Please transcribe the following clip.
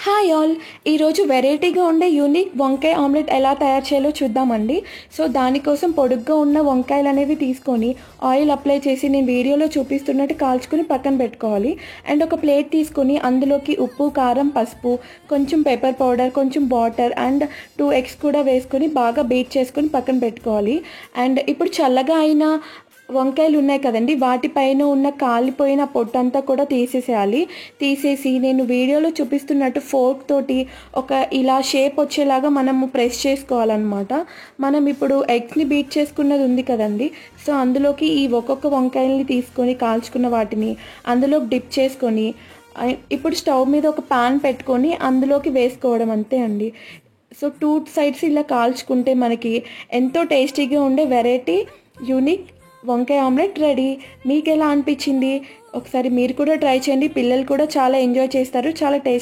Hi all, ఈరోజు వెరైటీగా ఉండే యూనిక్ వంకాయ ఆమ్లెట్ ఎలా తయారు చేయాలో చూద్దామండి. సో దానికోసం పొడుగ్గా ఉన్న వంకాయలు అనేవి తీసుకొని ఆయిల్ అప్లై చేసి నేను వీడియోలో చూపిస్తున్నట్టు కాల్చుకొని పక్కన పెట్టుకోవాలి. అండ్ ఒక ప్లేట్ తీసుకొని అందులోకి ఉప్పు, కారం, పసుపు, కొంచెం పెప్పర్ పౌడర్, కొంచెం వాటర్ అండ్ 2 eggs కూడా వేసుకొని బాగా బీట్ చేసుకొని పక్కన పెట్టుకోవాలి. అండ్ ఇప్పుడు చల్లగా అయిన వంకాయలు ఉన్నాయి కదండి, వాటిపైన ఉన్న కాలిపోయిన పొట్టంతా కూడా తీసేసి నేను వీడియోలో చూపిస్తున్నట్టు ఫోర్క్ తోటి ఒక ఇలా షేప్ వచ్చేలాగా మనము ప్రెస్ చేసుకోవాలన్నమాట. మనం ఇప్పుడు ఎగ్స్ని బీట్ చేసుకున్నది ఉంది కదండి, సో అందులోకి ఈ ఒక్కొక్క వంకాయల్ని తీసుకొని కాల్చుకున్న వాటిని అందులోకి డిప్ చేసుకొని ఇప్పుడు స్టవ్ మీద ఒక పాన్ పెట్టుకొని అందులోకి వేసుకోవడం అంతే అండి. సో 2 sides ఇలా కాల్చుకుంటే మనకి ఎంతో టేస్టీగా ఉండే వెరైటీ యూనిక్ వంకాయ ఆమ్లెట్ రెడీ. మీకు ఎలా అనిపించింది? ఒకసారి మీరు కూడా ట్రై చేయండి, పిల్లలు కూడా చాలా ఎంజాయ్ చేస్తారు, చాలా టేస్ట్